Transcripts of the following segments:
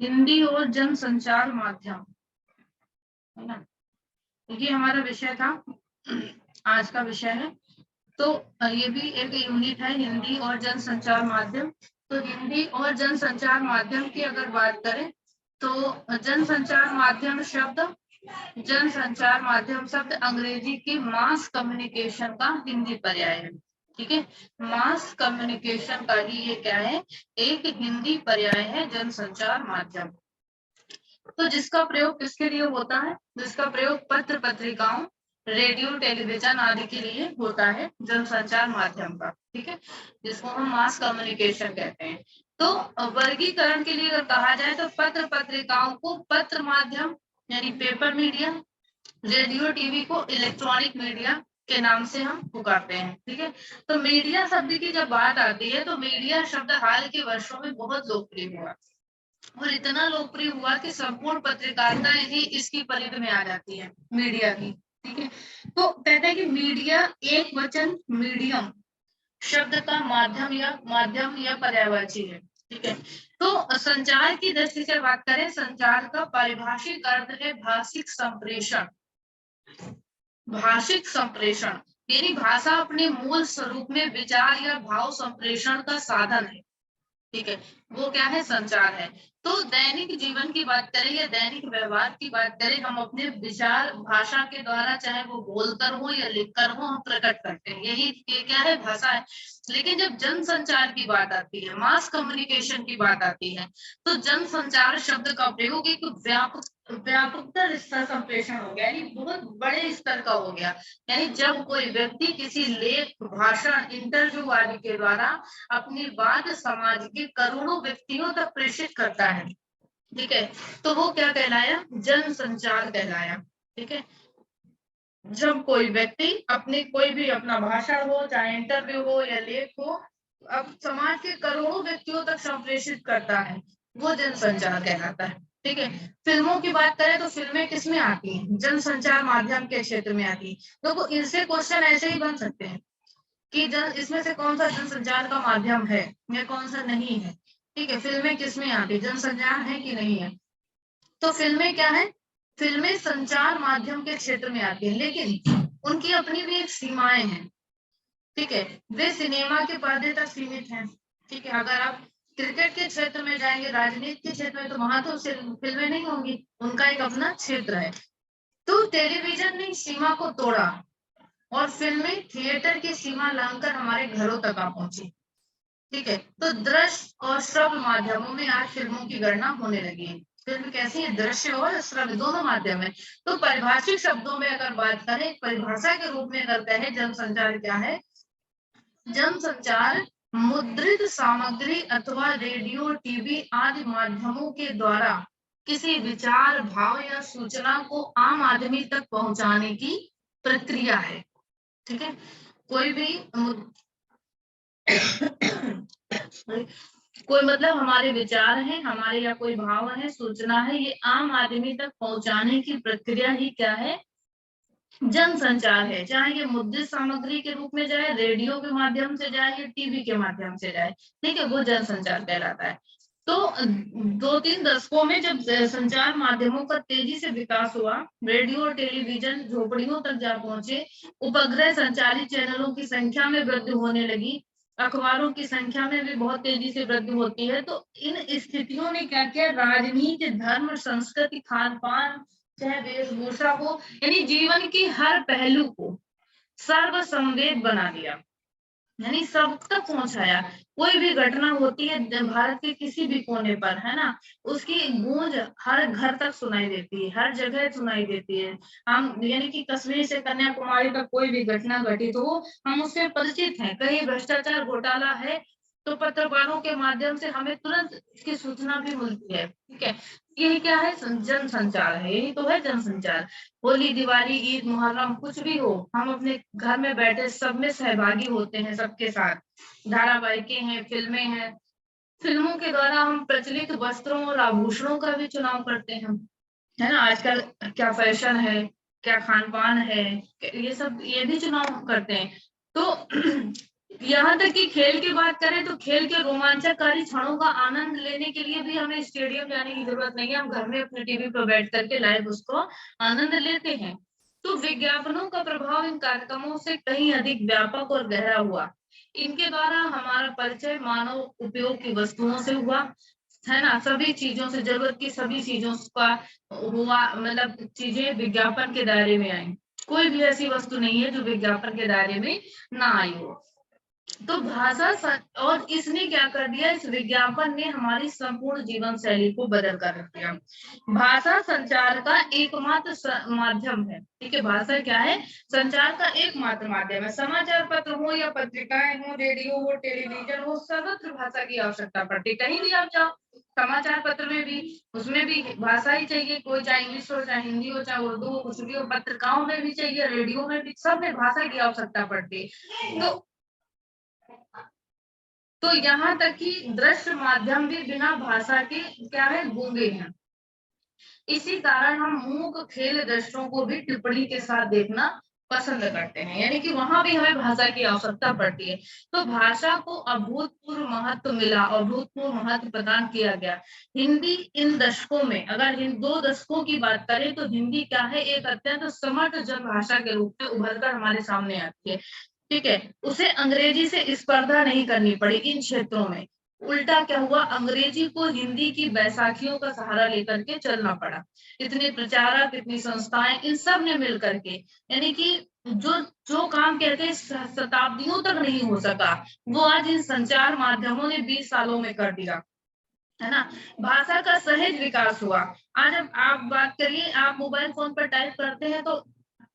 हिंदी और जनसंचार माध्यम, है ना, ये हमारा विषय था, आज का विषय है। तो ये भी एक यूनिट है, हिंदी और जनसंचार माध्यम। तो हिंदी और जनसंचार माध्यम की अगर बात करें तो जनसंचार माध्यम शब्द अंग्रेजी की मास कम्युनिकेशन का हिंदी पर्याय है। ठीक है, मास कम्युनिकेशन का ही ये क्या है, एक हिंदी पर्याय है जनसंचार माध्यम। तो जिसका प्रयोग किसके लिए होता है, जिसका प्रयोग पत्र पत्रिकाओं, रेडियो, टेलीविजन आदि के लिए होता है, जनसंचार माध्यम का। ठीक है, जिसको हम मास कम्युनिकेशन कहते हैं। तो वर्गीकरण के लिए अगर कहा जाए तो पत्र पत्रिकाओं को पत्र माध्यम यानी पेपर मीडिया, रेडियो टीवी को इलेक्ट्रॉनिक मीडिया के नाम से हम पुकारते हैं। ठीक है, तो मीडिया शब्द की जब बात आती है तो मीडिया शब्द हाल के वर्षों में बहुत लोकप्रिय हुआ और इतना लोकप्रिय हुआ कि संपूर्ण पत्रकारिता ही इसकी परिधि में आ जाती है, मीडिया की। ठीक है, तो कहते हैं कि मीडिया एक वचन मीडियम शब्द का माध्यम या पर्यायवाची है। ठीक है, तो संचार की दृष्टि से बात करें, संचार का पारिभाषिक अर्थ है भाषिक संप्रेषण। भाषिक संप्रेषण यानी भाषा अपने मूल स्वरूप में विचार या भाव संप्रेषण का साधन है। ठीक है, वो क्या है, संचार है। तो दैनिक जीवन की बात करें या दैनिक व्यवहार की बात करें, हम अपने विचार भाषा के द्वारा, चाहे वो बोलकर हो या लिखकर हो, हम प्रकट करते हैं, यही ये क्या है, भाषा है। लेकिन जब जनसंचार की बात आती है, मास कम्युनिकेशन की बात आती है, तो जनसंचार शब्द का प्रयोग एक व्यापकतर स्तर संप्रेषण हो गया, यानी बहुत बड़े स्तर का हो गया। यानी जब कोई व्यक्ति किसी लेख, भाषण, इंटरव्यू आदि के द्वारा अपनी बात समाज के करोड़ों व्यक्तियों तक प्रेषित करता है। ठीक है, तो वो क्या कहलाया, जनसंचार कहलाया। ठीक है, जब कोई व्यक्ति अपनी कोई भी अपना भाषण हो, चाहे इंटरव्यू हो या लेख हो, अब समाज के करोड़ों व्यक्तियों तक संप्रेषित करता है, वो जनसंचार कहलाता है। ठीक है, फिल्मों की बात करें तो फिल्में किसमें आती हैं, जनसंचार माध्यम के क्षेत्र में आती है। तो इनसे क्वेश्चन ऐसे ही बन सकते हैं कि इसमें से कौन सा जनसंचार का माध्यम है या कौन सा नहीं है। ठीक है, फिल्में किसमें आती है, जनसंचार है कि नहीं है। तो फिल्में क्या है, फिल्में संचार माध्यम के क्षेत्र में आती है, लेकिन उनकी अपनी भी एक सीमाएं हैं। ठीक है, वे सिनेमा के पर्दे तक सीमित हैं। ठीक है, अगर आप क्रिकेट के क्षेत्र में जाएंगे, राजनीति के क्षेत्र में, तो वहां तो फिल्में नहीं होंगी, उनका एक अपना क्षेत्र है। तो टेलीविजन ने सीमा को तोड़ा और फिल्में थिएटर की सीमा लांघकर हमारे घरों तक आ पहुंची। ठीक है, तो दृश्य और श्रव्य माध्यमों में आज फिल्मों की गणना होने लगी है। फिल्म कैसी है, दृश्य और श्रव्य दोनों माध्यम है। तो परिभाषिक शब्दों में अगर बात करें, परिभाषा के रूप में अगर कहें, जनसंचार क्या है, जनसंचार मुद्रित सामग्री अथवा रेडियो, टीवी आदि माध्यमों के द्वारा किसी विचार, भाव या सूचना को आम आदमी तक पहुंचाने की प्रक्रिया है। ठीक है, कोई भी कोई मतलब हमारे विचार हैं, हमारे या कोई भाव है, सूचना है, ये आम आदमी तक पहुंचाने की प्रक्रिया ही क्या है, जनसंचार है। चाहे ये मुद्रित सामग्री के रूप में जाए, रेडियो के माध्यम से जाए या टीवी के माध्यम से जाए, ठीक है, वो जनसंचार कहलाता है। तो 2-3 दशकों में जब संचार माध्यमों का तेजी से विकास हुआ, रेडियो और टेलीविजन झोपड़ियों तक जा पहुंचे, उपग्रह संचालित चैनलों की संख्या में वृद्धि होने लगी, अखबारों की संख्या में भी बहुत तेजी से वृद्धि होती है। तो इन स्थितियों ने क्या किया, राजनीति, धर्म, संस्कृति, खान पान, चाहे वेशभूषा को, यानी जीवन की हर पहलू को सर्वसंवेद बना दिया, यानी सब तक पहुंचाया। कोई भी घटना होती है भारत के किसी भी कोने पर, है ना, उसकी गूंज हर घर तक सुनाई देती है, हर जगह सुनाई देती है। हम यानी कि कश्मीर से कन्याकुमारी तक कोई भी घटना घटित हो, हम उससे परिचित हैं। कहीं भ्रष्टाचार, घोटाला है तो पत्रकारों के माध्यम से हमें तुरंत इसकी सूचना भी मिलती है। ठीक है, यही क्या है, जनसंचार है, यही तो है जनसंचार। होली, दिवाली, ईद, मुहर्रम, कुछ भी हो, हम अपने घर में बैठे सब में सहभागी होते हैं, सबके साथ। धारावाहिकें हैं, फिल्में हैं, फिल्मों के द्वारा हम प्रचलित वस्त्रों और आभूषणों का भी चुनाव करते हैं, है ना। आजकल क्या फैशन है, क्या खान पान है, ये सब ये भी चुनाव करते हैं। तो यहाँ तक कि खेल की बात करें तो खेल के रोमांचकारी क्षणों का आनंद लेने के लिए भी हमें स्टेडियम जाने की जरूरत नहीं है, हम घर में अपने टीवी पर बैठ करके लाइव उसको आनंद लेते हैं। तो विज्ञापनों का प्रभाव इन कार्यक्रमों से कहीं अधिक व्यापक और गहरा हुआ। इनके द्वारा हमारा परिचय मानव उपयोग की वस्तुओं से हुआ, है ना, सभी चीजों से, जरूरत की सभी चीजों का हुआ, मतलब चीजें विज्ञापन के दायरे में आई। कोई भी ऐसी वस्तु नहीं है जो विज्ञापन के दायरे में ना आई हो। तो और इसने क्या कर दिया, इस विज्ञापन ने हमारी संपूर्ण जीवन शैली को बदल कर रख दिया। भाषा संचार का एकमात्र माध्यम है, ठीक है, भाषा क्या है, संचार का एकमात्र माध्यम है। समाचार पत्र हो या पत्रिकाएं हो, रेडियो हो, टेलीविजन हो, सर्वत्र भाषा की आवश्यकता पड़ती है। कहीं भी आप जाओ, समाचार पत्र में भी, उसमें भी भाषा ही चाहिए, कोई चाहे इंग्लिश हो, चाहे हिंदी हो, चाहे उर्दू हो, कुछ भी हो, पत्रिकाओं में भी चाहिए, रेडियो में भी, सब में भाषा की आवश्यकता पड़ती है। तो यहाँ तक कि दृश्य माध्यम भी बिना भाषा के क्या है, गूंगे हैं। इसी कारण हम मूक खेल दृश्यों को भी टिप्पणी के साथ देखना पसंद करते हैं, यानी कि वहां भी हमें भाषा की आवश्यकता पड़ती है। तो भाषा को अभूतपूर्व महत्व मिला और अभूतपूर्व महत्व प्रदान किया गया। हिंदी इन दशकों में, अगर इन 2 दशकों की बात करें तो हिंदी क्या है, एक अत्यंत समर्थ जनभाषा के रूप में उभर कर हमारे सामने आती है। ठीक है, उसे अंग्रेजी से स्पर्धा नहीं करनी पड़ी इन क्षेत्रों में। उल्टा क्या हुआ, अंग्रेजी को हिंदी की बैसाखियों का सहारा लेकर के चलना पड़ा। इतने प्रचारक, इतनी संस्थाएं, इन सब ने मिल करके, यानी कि जो जो काम कहते हैं शताब्दियों तक नहीं हो सका, वो आज इन संचार माध्यमों ने 20 सालों में कर दिया, है ना। भाषा का सहज विकास हुआ। आज अब आप बात करिए, आप मोबाइल फोन पर टाइप करते हैं तो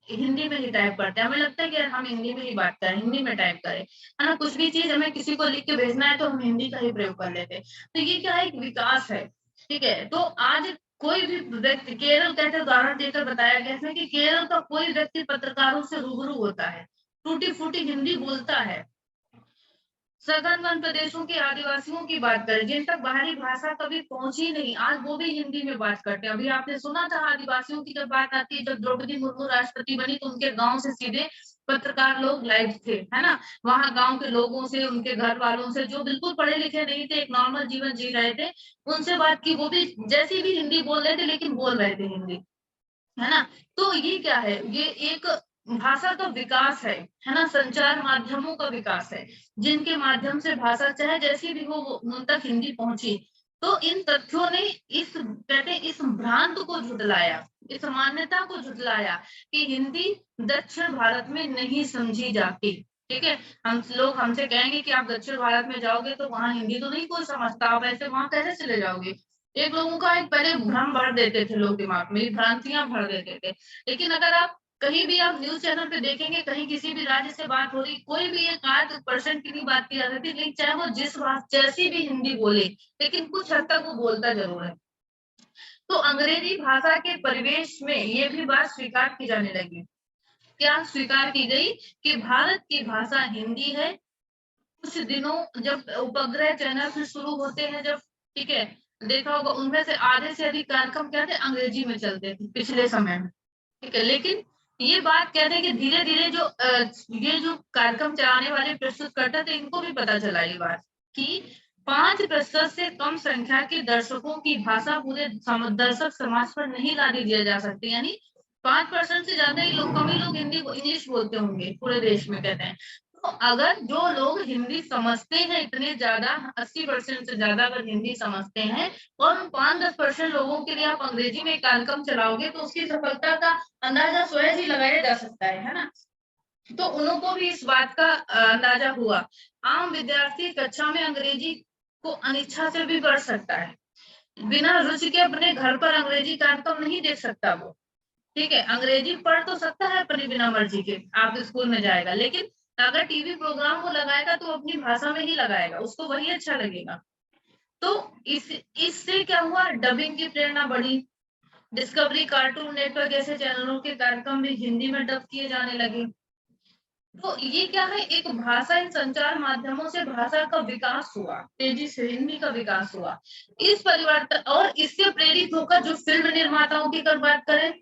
हिंदी में ही टाइप करते हैं, हमें लगता है कि यार हम हिंदी में ही बात करें, हिंदी में टाइप करें, है ना। कुछ भी चीज हमें किसी को लिख के भेजना है तो हम हिंदी का ही प्रयोग कर लेते हैं। तो ये क्या है, एक विकास है। ठीक है, तो आज कोई भी व्यक्ति, केरल कहते उदाहरण देकर बताया गया है कि केरल का कोई व्यक्ति पत्रकारों से रूबरू होता है, टूटी फूटी हिंदी बोलता है। सघन वन प्रदेशों के आदिवासियों की बात करें, जिन तक बाहरी भाषा कभी पहुंची नहीं, आज वो भी हिंदी में बात करते हैं। अभी आपने सुना था आदिवासियों की जब बात आती है, जब द्रौपदी मुर्मू राष्ट्रपति बनी तो उनके गांव से सीधे पत्रकार लोग लाइव थे, है ना। वहां गांव के लोगों से, उनके घर वालों से, जो बिल्कुल पढ़े लिखे नहीं थे, एक नॉर्मल जीवन जी रहे थे, उनसे बात की। वो भी जैसी भी हिंदी बोल रहे थे, लेकिन बोल रहे थे हिंदी, है ना। तो ये क्या है, ये एक भाषा का विकास है ना, संचार माध्यमों का विकास है, जिनके माध्यम से भाषा चाहे जैसी भी हो, वो उन तक हिंदी पहुंची। तो इन तथ्यों ने इस, कहते हैं, इस भ्रांत को झुटलाया, इस मान्यता को झुटलाया कि हिंदी दक्षिण भारत में नहीं समझी जाती। ठीक है, हम लोग हमसे कहेंगे कि आप दक्षिण भारत में जाओगे तो वहां हिंदी तो नहीं कोई समझता, आप ऐसे वहां कैसे चले जाओगे। एक लोगों का एक पहले भ्रम भर देते थे लोग, दिमाग में भ्रांतियां भर देते थे। लेकिन अगर आप कहीं भी, आप न्यूज चैनल पे देखेंगे, कहीं किसी भी राज्य से बात हो रही, कोई भी एक आध परसेंट की भी बात की जाती थी, लेकिन चाहे वो जिस भाषा जैसी भी हिंदी बोले, लेकिन कुछ हद तक वो बोलता जरूर है। तो अंग्रेजी भाषा के परिवेश में ये भी बात स्वीकार की जाने लगी। क्या स्वीकार की गई, कि भारत की भाषा हिंदी है। कुछ दिनों जब उपग्रह चैनल फिर शुरू होते हैं, जब, ठीक है, देखा होगा उनमें से आधे से अधिक कार्यक्रम क्या थे, अंग्रेजी में चलते थे पिछले समय में। ठीक है, लेकिन ये बात कहते हैं कि धीरे धीरे जो ये जो कार्यक्रम चलाने वाले प्रस्तुत करते थे, इनको भी पता चला ये बात कि 5% से कम संख्या के दर्शकों की भाषा पूरे दर्शक समाज पर नहीं लादी दिया जा सकती, यानी 5% से ज्यादा ही लोग, कम ही लोग हिंदी इंग्लिश बोलते होंगे पूरे देश में, कहते हैं। तो अगर जो लोग हिंदी समझते हैं इतने ज्यादा, 80% से ज्यादा अगर हिंदी समझते हैं, और उन 5-10% लोगों के लिए आप अंग्रेजी में कार्यक्रम चलाओगे, तो उसकी सफलता का अंदाजा स्वयं ही लगाया जा सकता है ना। तो उनको भी इस बात का अंदाजा हुआ। आम विद्यार्थी कक्षा में अंग्रेजी को अनिच्छा से भी पढ़ सकता है, बिना रुचि के अपने घर पर अंग्रेजी कार्यक्रम नहीं देख सकता वो। ठीक है, अंग्रेजी पढ़ तो सकता है अपनी बिना मर्जी के, आप स्कूल में जाएगा, लेकिन अगर टीवी प्रोग्राम वो लगाएगा तो अपनी भाषा में ही लगाएगा, उसको वही अच्छा लगेगा। तो इससे क्या हुआ, डबिंग की प्रेरणा बढ़ी। डिस्कवरी, कार्टून नेटवर्क जैसे चैनलों के कार्यक्रम भी हिंदी में डब किए जाने लगे। तो ये क्या है, एक भाषा, इन संचार माध्यमों से भाषा का विकास हुआ, तेजी से हिंदी का विकास हुआ। इस परिवर्तन और इससे प्रेरित होकर जो फिल्म निर्माताओं की अगर बात करें,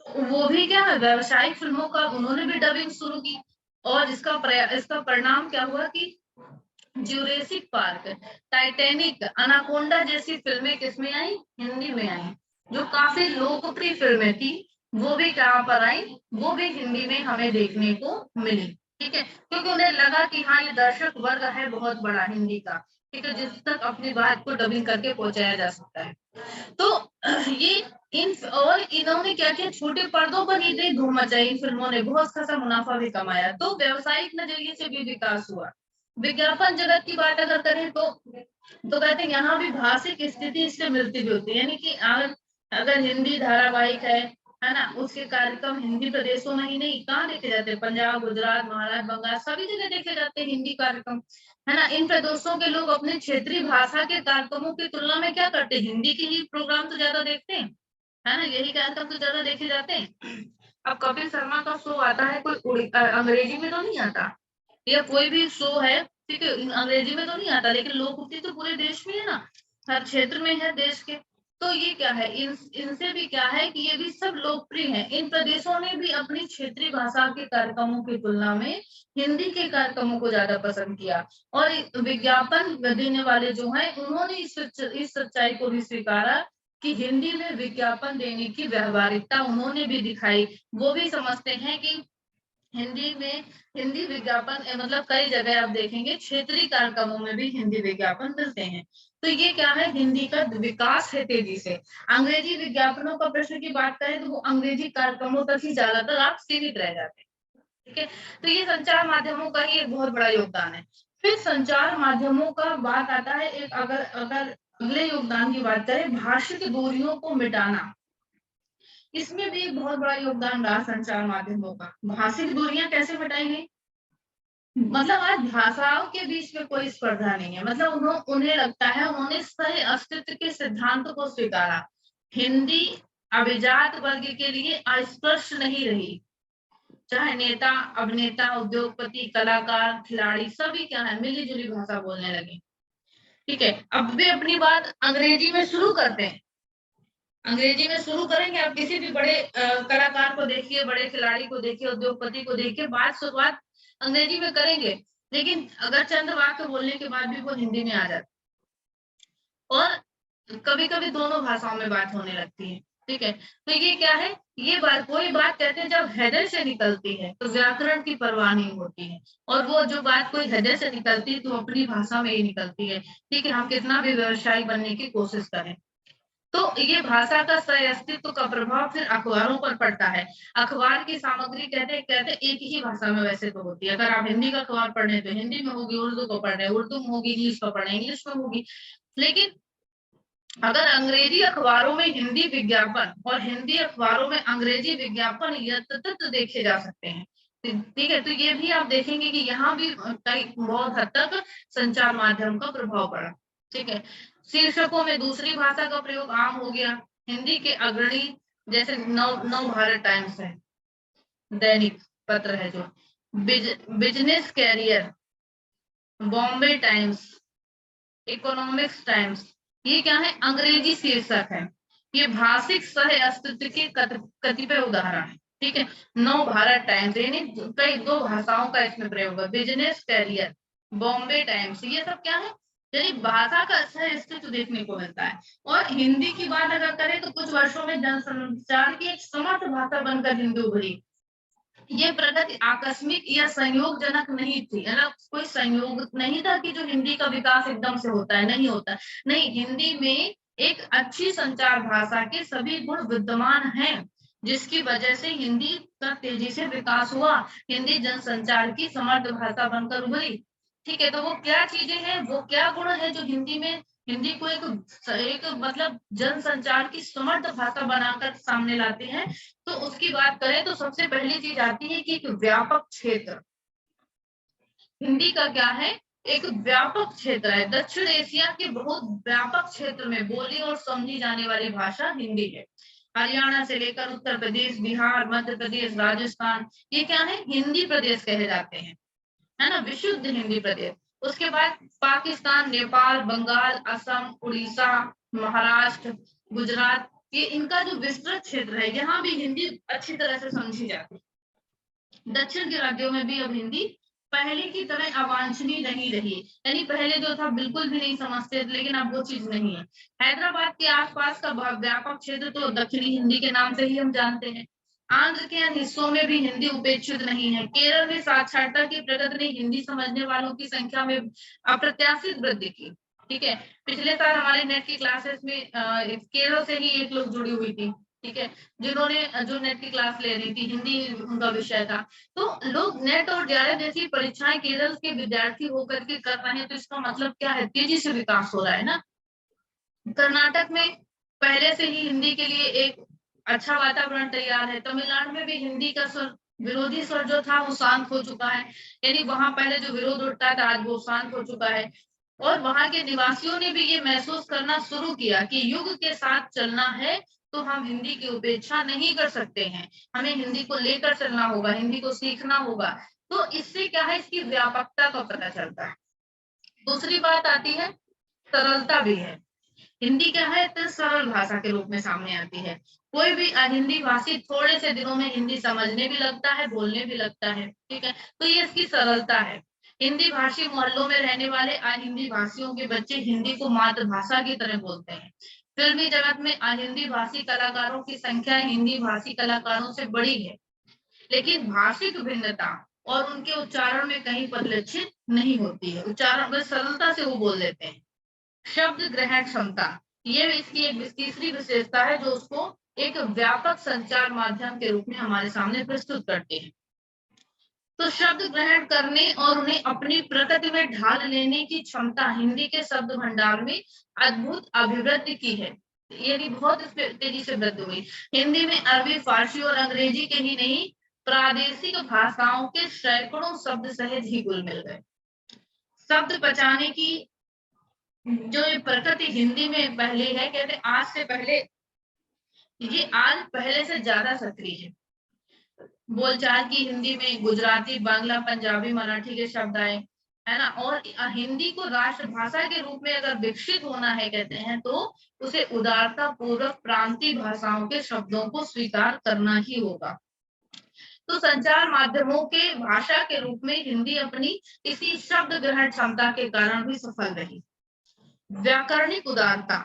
वो भी क्या है, व्यवसायिक फिल्मों का उन्होंने भी डबिंग शुरू की। और इसका परिणाम क्या हुआ कि ज्यूरेसिक पार्क, टाइटैनिक, अनाकोंडा जैसी फिल्में किसमें आई? हिंदी में आई। जो काफी लोकप्रिय फिल्में थी वो भी कहाँ पर आई? वो भी हिंदी में हमें देखने को मिली। ठीक है, क्योंकि उन्हें लगा कि हाँ ये दर्शक वर्ग है बहुत बड़ा हिंदी का, ठीक है, जिस तक अपनी बात को डबिंग करके पहुंचाया जा सकता है। तो ये इन्होंने क्या किया, छोटे पर्दों पर ही नहीं धूम मचाई, इन फिल्मों ने बहुत खासा मुनाफा भी कमाया, तो व्यावसायिक नजरिए से भी विकास हुआ। विज्ञापन जगत की बात अगर करें तो कहते हैं यहाँ भी भाषिक स्थिति इससे मिलती जुलती है, यानी कि अगर हिंदी धारावाहिक है ना, उसके कार्यक्रम हिंदी प्रदेशों में ही नहीं, कहाँ देखे जाते हैं? पंजाब, गुजरात, महाराष्ट्र, बंगाल, सभी जगह देखे जाते हैं हिंदी कार्यक्रम, है ना। इन प्रदेशों के लोग अपने क्षेत्रीय भाषा के कार्यक्रमों की तुलना में क्या करते हैं? हिंदी के ही प्रोग्राम तो ज्यादा देखते हैं, है ना, यही कार्यक्रम तो ज्यादा देखे जाते हैं। अब कपिल शर्मा का शो आता है, कोई अंग्रेजी में तो नहीं आता, या कोई भी शो है, ठीक है, अंग्रेजी में तो नहीं आता, लेकिन लोकप्रिय तो पूरे देश में है ना, हर क्षेत्र में है देश के। तो ये क्या है, इनसे भी क्या है कि ये भी सब लोकप्रिय हैं। इन प्रदेशों ने भी अपनी क्षेत्रीय भाषा के कार्यक्रमों की तुलना में हिंदी के कार्यक्रमों को ज्यादा पसंद किया, और विज्ञापन देने वाले जो हैं उन्होंने इस सच्चाई को भी स्वीकारा कि हिंदी में विज्ञापन देने की व्यवहारिकता उन्होंने भी दिखाई। वो भी समझते हैं कि हिंदी में हिंदी विज्ञापन मतलब कई जगह आप देखेंगे क्षेत्रीय कार्यक्रमों में भी हिंदी विज्ञापन मिलते हैं। तो ये क्या है, हिंदी का विकास है तेजी से। अंग्रेजी विज्ञापनों का प्रश्न की बात करें तो वो अंग्रेजी कार्यक्रमों तक ही ज्यादातर आप सीमित रह जाते हैं। ठीक है, तो ये संचार माध्यमों का ही एक बहुत बड़ा योगदान है। फिर संचार माध्यमों का बात आता है, एक अगर अगर अगले योगदान की बात करें, भाषिक दूरियों को मिटाना, इसमें भी एक बहुत बड़ा योगदान रहा संचार माध्यमों का। भाषिक दूरियां कैसे मिटाई? मतलब आज भाषाओं के बीच में कोई स्पर्धा नहीं है, मतलब उन्हें लगता है, उन्होंने सही अस्तित्व के सिद्धांत को स्वीकारा। हिंदी अभिजात वर्ग के लिए अस्पृश्य नहीं रही, चाहे नेता, अभिनेता, उद्योगपति, कलाकार, खिलाड़ी, सभी क्या है, मिली जुली भाषा बोलने लगे। ठीक है, अब वे अपनी बात अंग्रेजी में शुरू करते हैं, अंग्रेजी में शुरू करेंगे। आप किसी भी बड़े कलाकार को देखिए, बड़े खिलाड़ी को देखिए, उद्योगपति को देखिए, बात शुरुआत अंग्रेजी में करेंगे, लेकिन अगर चंद वाक्य बोलने के बाद भी वो हिंदी में आ जाता, और कभी कभी दोनों भाषाओं में बात होने लगती है। ठीक है, तो ये क्या है, ये बात कोई बात कहते हैं जब हृदय से निकलती है तो व्याकरण की परवाह नहीं होती है, और वो जो बात कोई हृदय से निकलती है तो अपनी भाषा में ही निकलती है। ठीक है, हम कितना भी व्यवसायी बनने की कोशिश करें, तो ये भाषा का सह अस्तित्व का प्रभाव फिर अखबारों पर पड़ता है। अखबार की सामग्री कहते कहते एक ही भाषा में वैसे तो होती है, अगर आप हिंदी का अखबार पढ़ रहे हैं तो हिंदी में होगी, उर्दू को पढ़ रहे हैं उर्दू में होगी, इंग्लिश को पढ़ रहे हैं इंग्लिश में होगी। लेकिन अगर अंग्रेजी अखबारों में हिंदी विज्ञापन और हिंदी अखबारों में अंग्रेजी विज्ञापन यथातथ देखे जा सकते हैं। ठीक है, तो ये भी आप देखेंगे कि यहाँ भी कई बहुत हद तक संचार माध्यम का प्रभाव पड़ा। ठीक है, शीर्षकों में दूसरी भाषा का प्रयोग आम हो गया। हिंदी के अग्रणी जैसे नव भारत टाइम्स है, दैनिक पत्र है जो, business career, Bombay times, economics times, ये क्या है, अंग्रेजी शीर्षक है। ये भाषिक सह अस्तित्व के कतिपय उदाहरण है। ठीक है, नव भारत टाइम्स यानी कई दो भाषाओं का इसमें प्रयोग है। बिजनेस कैरियर, बॉम्बे टाइम्स, ये सब क्या है, यानी भाषा का सह अस्तित्व देखने को मिलता है। और हिंदी की बात अगर करें तो कुछ वर्षों में जनसंचार की एक समर्थ भाषा बनकर हिंदी उभरी। ये प्रगति आकस्मिक या संयोगजनक नहीं थी, है ना, कोई संयोग नहीं था कि जो हिंदी का विकास एकदम से होता है, नहीं होता। नहीं, हिंदी में एक अच्छी संचार भाषा के सभी गुण विद्यमान हैं, जिसकी वजह से हिंदी का तेजी से विकास हुआ। हिंदी जनसंचार की समर्थ भाषा बनकर उभरी। ठीक है, तो वो क्या चीजें हैं, वो क्या गुण है जो हिंदी में हिंदी को एक मतलब जनसंचार की समर्थ भाषा बनाकर सामने लाते हैं। तो उसकी बात करें तो सबसे पहली चीज आती है कि एक व्यापक क्षेत्र, हिंदी का क्या है, एक व्यापक क्षेत्र है। दक्षिण एशिया के बहुत व्यापक क्षेत्र में बोली और समझी जाने वाली भाषा हिंदी है। हरियाणा से लेकर उत्तर प्रदेश, बिहार, मध्य प्रदेश, राजस्थान, ये क्या है, हिंदी प्रदेश कहे जाते हैं, है ना, विशुद्ध हिंदी प्रदेश। उसके बाद पाकिस्तान, नेपाल, बंगाल, असम, उड़ीसा, महाराष्ट्र, गुजरात, ये इनका जो विस्तृत क्षेत्र है, यहाँ भी हिंदी अच्छी तरह से समझी जाती है। दक्षिण के राज्यों में भी अब हिंदी पहले की तरह अवांछनीय नहीं रही, यानी पहले जो था बिल्कुल भी नहीं समझते थे, लेकिन अब वो चीज नहीं है। हैदराबाद के आसपास का व्यापक क्षेत्र तो दक्षिणी हिंदी के नाम से ही हम जानते हैं। आंध्र के अन्य हिस्सों में भी हिंदी उपेक्षित नहीं है। केरल में साक्षरता की प्रगति ने हिंदी समझने वालों की संख्या में अप्रत्याशित वृद्धि की। ठीक है, पिछले साल हमारे नेट की क्लासेस में केरल से ही एक लोग जुड़ी हुई थी। ठीक है, जिन्होंने जो नेट की क्लास ले रही थी, हिंदी उनका विषय था। तो लोग नेट और जेआरएफ जैसी परीक्षाएं केरल के विद्यार्थी होकर के कर रहे हैं, तो इसका मतलब क्या है, तेजी से विकास हो रहा है ना। कर्नाटक में पहले से ही हिंदी के लिए एक अच्छा वातावरण तैयार है। तमिलनाडु में भी हिंदी का स्वर, विरोधी स्वर जो था वो शांत हो चुका है, यानी वहां पहले जो विरोध उठता था आज वो शांत हो चुका है। और वहां के निवासियों ने भी ये महसूस करना शुरू किया कि युग के साथ चलना है, तो हम हिंदी की उपेक्षा नहीं कर सकते हैं, हमें हिंदी को लेकर चलना होगा, हिंदी को सीखना होगा। तो इससे क्या है, इसकी व्यापकता का पता चलता है। दूसरी बात आती है, सरलता भी है। हिंदी क्या है, इतने सरल भाषा के रूप में सामने आती है। कोई भी हिंदी भाषी थोड़े से दिनों में हिंदी समझने भी लगता है, बोलने भी लगता है। ठीक है, तो ये इसकी सरलता है। हिंदी भाषी मोहल्लों में रहने वाले हिंदी भाषियों के बच्चे हिंदी को मातृभाषा की तरह बोलते हैं। फिल्मी जगत में हिंदी भाषी कलाकारों की संख्या हिंदी भाषी कलाकारों से बड़ी है, लेकिन भाषिक भिन्नता और उनके उच्चारण में कहीं परिलक्षित नहीं होती है। उच्चारण में सरलता से वो बोल लेते हैं। शब्द ग्रहण क्षमता, ये इसकी एक तीसरी विशेषता है जो उसको एक व्यापक संचार माध्यम के रूप में हमारे सामने प्रस्तुत करते हैं। तो शब्द ग्रहण करने और उन्हें अपनी प्रकृति में ढाल लेने की क्षमता हिंदी के शब्द भंडार में अद्भुत अभिवृद्धि की है। ये भी बहुत तेजी से वृद्धि हुई। हिंदी में अरबी, फारसी और अंग्रेजी के ही नहीं, प्रादेशिक भाषाओं के सैकड़ों शब्द सहज ही घुल मिल गए। शब्द बचाने की जो ये प्रकृति हिंदी में पहले है, कहते आज से पहले, ये आज पहले से ज्यादा सक्रिय है। बोलचाल की हिंदी में गुजराती, बांग्ला, पंजाबी, मराठी के शब्द आए, है ना। और हिंदी को राष्ट्रभाषा के रूप में अगर विकसित होना है, कहते हैं, तो उसे उदारता पूर्वक प्रांतीय भाषाओं के शब्दों को स्वीकार करना ही होगा। तो संचार माध्यमों के भाषा के रूप में हिंदी अपनी इसी शब्द ग्रहण क्षमता के कारण भी सफल रही। व्याकरणिक उदारता,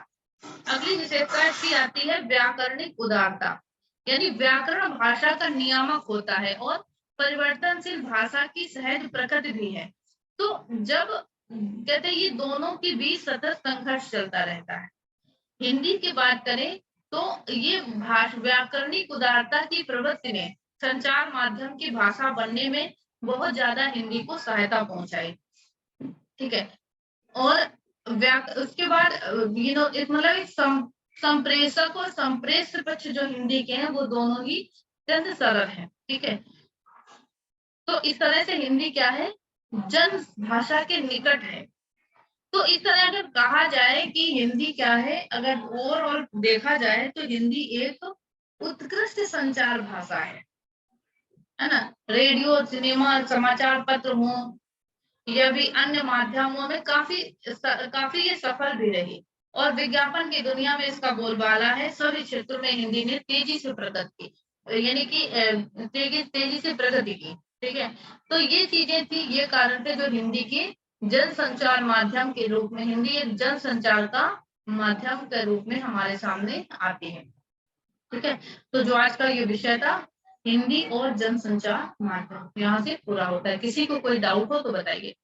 अगली विशेषता इसकी आती है व्याकरणिक उदारता, यानी व्याकरण भाषा का नियामक होता है और परिवर्तनशील भाषा की सहज प्रकृति भी है। तो जब कहते हैं ये दोनों के बीच सतत संघर्ष चलता रहता है। हिंदी की बात करें तो ये व्याकरणिक उदारता की प्रवृत्ति ने संचार माध्यम की भाषा बनने में बहुत ज्यादा हिंदी को सहायता पहुंचाई। ठीक है, और उसके बाद मतलब एक संप्रेषक और संप्रेष्य पक्ष जो हिंदी के हैं वो दोनों ही अत्यंत सरल है। ठीक है, तो इस तरह से हिंदी क्या है, जन भाषा के निकट है। तो इस तरह अगर कहा जाए कि हिंदी क्या है, अगर ओवरऑल देखा जाए तो हिंदी एक उत्कृष्ट संचार भाषा है ना। रेडियो, सिनेमा, समाचार पत्र हो या भी अन्य माध्यमों में काफी ये सफल भी रही, और विज्ञापन की दुनिया में इसका बोलबाला है। सभी क्षेत्रों में हिंदी ने तेजी से प्रगति की, यानी कि तेजी से प्रगति की। ठीक है, तो ये चीजें थी, ये कारण थे जो हिंदी के जन संचार माध्यम के रूप में, हिंदी एक जन संचार का माध्यम के रूप में हमारे सामने आती है। ठीक है, तो जो आज का ये विषय था, हिंदी और जन संचार माध्यम, यहाँ से पूरा होता है। किसी को कोई डाउट हो तो बताइए।